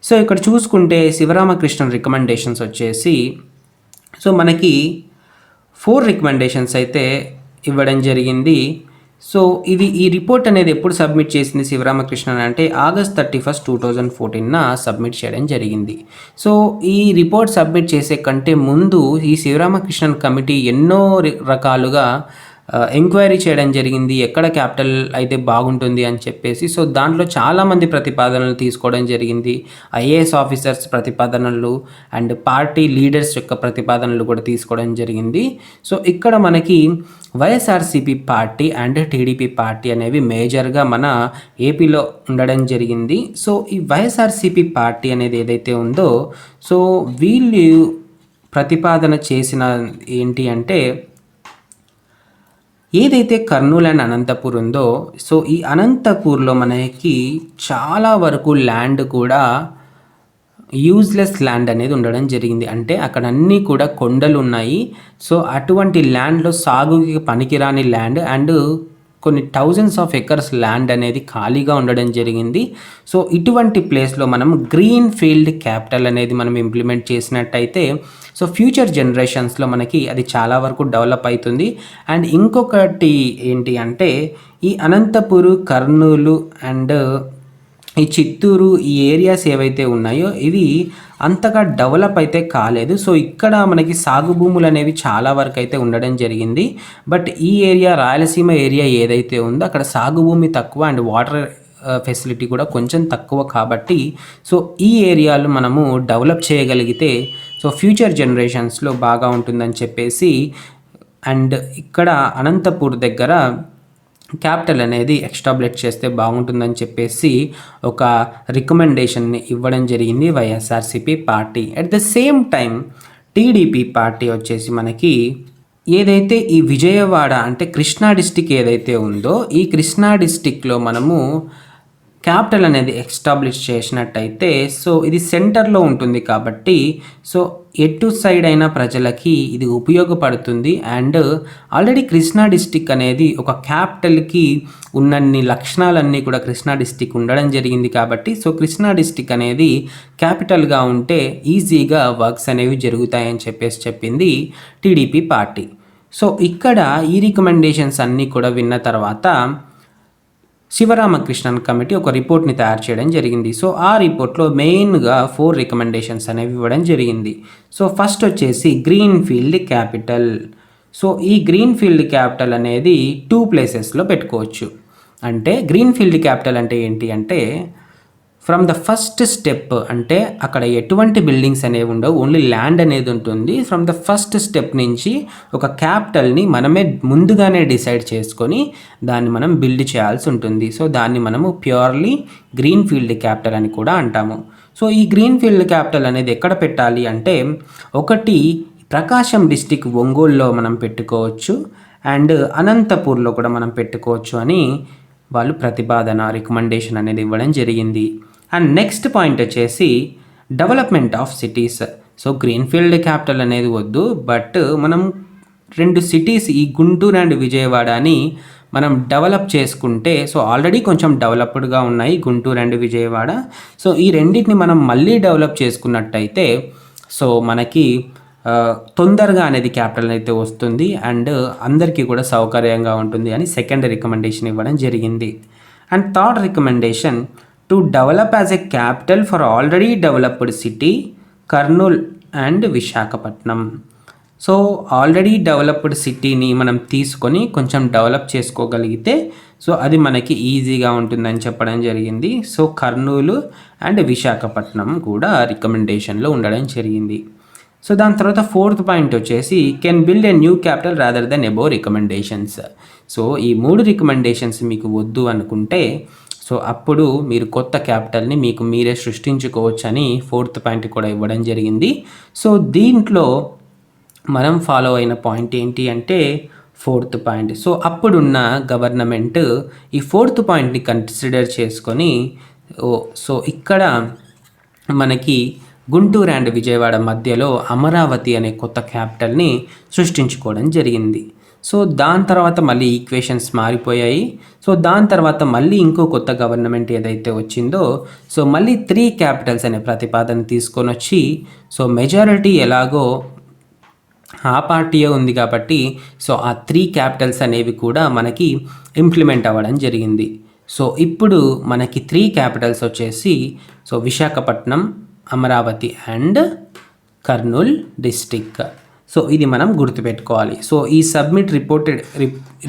So ఇక్కడ చూసుకుంటే Sivaramakrishnan recommendations వచ్చేసి సో మనకి 4 రికమెండేషన్స్ అయితే ఇవ్వడం జరిగింది. సో ఈ రిపోర్ట్ అనేది ఎప్పుడు సబ్మిట్ చేసింది శివరామకృష్ణన్ అంటే August 31, 2014 సబ్మిట్ చేయడం జరిగింది. సో ఈ రిపోర్ట్ సబ్మిట్ చేసే కంటే ముందు ఈ శివరామకృష్ణన్ కమిటీ ఎన్నో రకాలుగా ఎంక్వైరీ చేయడం జరిగింది, ఎక్కడ క్యాపిటల్ అయితే బాగుంటుంది అని చెప్పేసి. సో దాంట్లో చాలామంది ప్రతిపాదనలు తీసుకోవడం జరిగింది, ఐఏఎస్ ఆఫీసర్స్ ప్రతిపాదనలు అండ్ పార్టీ లీడర్స్ యొక్క ప్రతిపాదనలు కూడా తీసుకోవడం జరిగింది. సో ఇక్కడ మనకి YSRCP party and TDP party అనేవి మేజర్గా మన ఏపీలో ఉండడం జరిగింది. సో ఈ వైఎస్ఆర్సీపీ పార్టీ అనేది ఏదైతే ఉందో సో వీళ్ళు ప్రతిపాదన చేసిన ఏంటి అంటే ఏదైతే కర్నూలు అండ్ అనంతపూర్ ఉందో సో ఈ అనంతపూర్లో మనకి చాలా వరకు ల్యాండ్ కూడా యూజ్లెస్ ల్యాండ్ అనేది ఉండడం జరిగింది. అంటే అక్కడ అన్నీ కూడా కొండలు ఉన్నాయి. సో అటువంటి ల్యాండ్లో సాగుకి పనికిరాని ల్యాండ్ అండ్ కొన్ని థౌజండ్స్ ఆఫ్ ఎకర్స్ ల్యాండ్ అనేది ఖాళీగా ఉండడం జరిగింది. సో ఇటువంటి ప్లేస్లో మనం గ్రీన్ ఫీల్డ్ క్యాపిటల్ అనేది మనం ఇంప్లిమెంట్ చేసినట్టయితే సో ఫ్యూచర్ జనరేషన్స్లో మనకి అది చాలా వరకు డెవలప్ అవుతుంది. అండ్ ఇంకొకటి ఏంటి అంటే ఈ అనంతపురం, కర్నూలు అండ్ ఈ చిత్తూరు ఈ ఏరియాస్ ఏవైతే ఉన్నాయో ఇవి అంతగా డెవలప్ అయితే కాలేదు. సో ఇక్కడ మనకి సాగు భూములు అనేవి చాలా వరకు అయితే ఉండడం జరిగింది. బట్ ఈ ఏరియా రాయలసీమ ఏరియా ఏదైతే ఉందో అక్కడ సాగు భూమి తక్కువ అండ్ వాటర్ ఫెసిలిటీ కూడా కొంచెం తక్కువ కాబట్టి సో ఈ ఏరియాలు మనము డెవలప్ చేయగలిగితే సో ఫ్యూచర్ జనరేషన్స్లో బాగా ఉంటుందని చెప్పేసి అండ్ ఇక్కడ అనంతపూర్ దగ్గర క్యాపిటల్ అనేది ఎస్టాబ్లిష్ చేస్తే బాగుంటుందని చెప్పేసి ఒక రికమెండేషన్ని ఇవ్వడం జరిగింది YSRCP party. At the same time TDP party వచ్చేసి మనకి ఏదైతే ఈ విజయవాడ అంటే కృష్ణా డిస్టిక్ ఏదైతే ఉందో ఈ కృష్ణా డిస్టిక్లో మనము క్యాపిటల్ అనేది ఎస్టాబ్లిష్ చేసినట్టయితే సో ఇది సెంటర్లో ఉంటుంది కాబట్టి సో ఎటు సైడ్ అయినా ప్రజలకి ఇది ఉపయోగపడుతుంది. అండ్ ఆల్రెడీ కృష్ణా డిస్టిక్ అనేది ఒక క్యాపిటల్కి ఉన్నన్ని లక్షణాలన్నీ కూడా కృష్ణా డిస్టిక్ ఉండడం జరిగింది కాబట్టి సో కృష్ణా డిస్టిక్ అనేది క్యాపిటల్గా ఉంటే ఈజీగా వర్క్స్ అనేవి జరుగుతాయని చెప్పింది టీడీపీ పార్టీ. సో ఇక్కడ ఈ రికమెండేషన్స్ అన్నీ కూడా విన్న తర్వాత శివరామకృష్ణన్ కమిటీ ఒక రిపోర్ట్ని తయారు చేయడం జరిగింది. సో ఆ రిపోర్ట్లో మెయిన్గా 4 రికమెండేషన్స్ అనేవి ఇవ్వడం జరిగింది. సో ఫస్ట్ వచ్చేసి గ్రీన్ ఫీల్డ్ క్యాపిటల్. సో ఈ గ్రీన్ ఫీల్డ్ క్యాపిటల్ అనేది 2 ప్లేసెస్లో పెట్టుకోవచ్చు. అంటే గ్రీన్ ఫీల్డ్ క్యాపిటల్ అంటే ఏంటి అంటే ఫ్రమ్ ద ఫస్ట్ స్టెప్ అంటే అక్కడ ఎటువంటి బిల్డింగ్స్ అనేవి ఉండవు, ఓన్లీ ల్యాండ్ అనేది ఉంటుంది. ఫ్రమ్ ద ఫస్ట్ స్టెప్ నుంచి ఒక క్యాపిటల్ని మనమే ముందుగానే డిసైడ్ చేసుకొని దాన్ని మనం బిల్డ్ చేయాల్సి ఉంటుంది. సో దాన్ని మనము ప్యూర్లీ గ్రీన్ ఫీల్డ్ క్యాపిటల్ అని కూడా అంటాము. సో ఈ గ్రీన్ ఫీల్డ్ క్యాపిటల్ అనేది ఎక్కడ పెట్టాలి అంటే ఒకటి ప్రకాశం డిస్టిక్ ఒంగోలులో మనం పెట్టుకోవచ్చు అండ్ అనంతపూర్లో కూడా మనం పెట్టుకోవచ్చు అని వాళ్ళు ప్రతిపాదన రికమెండేషన్ అనేది ఇవ్వడం జరిగింది. అండ్ నెక్స్ట్ పాయింట్ వచ్చేసి development of cities. So greenfield capital అనేది వద్దు, బట్ మనం 2 సిటీస్ ఈ గుంటూరు అండ్ విజయవాడని మనం డెవలప్ చేసుకుంటే సో ఆల్రెడీ కొంచెం డెవలప్డ్గా ఉన్నాయి గుంటూరు అండ్ విజయవాడ. సో ఈ రెండింటిని మనం మళ్ళీ డెవలప్ చేసుకున్నట్టయితే సో మనకి తొందరగా అనేది క్యాపిటల్ అయితే వస్తుంది అండ్ అందరికీ కూడా సౌకర్యంగా ఉంటుంది అని సెకండ్ రికమెండేషన్ ఇవ్వడం జరిగింది. And third recommendation to develop as a capital for already developed city Kurnool and Visakhapatnam. So already developed సిటీని మనం తీసుకొని కొంచెం డెవలప్ చేసుకోగలిగితే సో అది మనకి ఈజీగా ఉంటుందని చెప్పడం జరిగింది. సో కర్నూలు అండ్ విశాఖపట్నం కూడా రికమెండేషన్లో ఉండడం జరిగింది. సో దాని తర్వాత 4th పాయింట్ వచ్చేసి can build a new capital rather than above recommendations. So ఈ 3 రికమెండేషన్స్ మీకు వద్దు అనుకుంటే సో అప్పుడు మీరు కొత్త క్యాపిటల్ని మీకు మీరే సృష్టించుకోవచ్చని 4th పాయింట్ కూడా ఇవ్వడం జరిగింది. సో దీంట్లో మనం ఫాలో అయిన పాయింట్ ఏంటి అంటే 4th పాయింట్. సో అప్పుడున్న గవర్నమెంట్ ఈ 4th పాయింట్ని కన్సిడర్ చేసుకొని సో ఇక్కడ మనకి గుంటూరు అండ్ విజయవాడ మధ్యలో అమరావతి అనే కొత్త క్యాపిటల్ని సృష్టించుకోవడం జరిగింది. సో దాని తర్వాత మళ్ళీ ఈక్వేషన్స్ మారిపోయాయి. సో దాని తర్వాత మళ్ళీ ఇంకో కొత్త గవర్నమెంట్ ఏదైతే వచ్చిందో సో మళ్ళీ 3 క్యాపిటల్స్ అనే ప్రతిపాదన తీసుకొని వచ్చి సో మెజారిటీ ఎలాగో ఆ పార్టీయే ఉంది కాబట్టి సో ఆ 3 క్యాపిటల్స్ అనేవి కూడా మనకి ఇంప్లిమెంట్ అవ్వడం జరిగింది. సో ఇప్పుడు మనకి 3 క్యాపిటల్స్ వచ్చేసి so Visakhapatnam, Amaravati and Kurnool district. So ఇది మనం గుర్తుపెట్టుకోవాలి. సో ఈ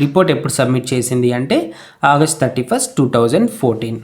రిపోర్ట్ ఎప్పుడు సబ్మిట్ చేసింది అంటే August 31, 2014.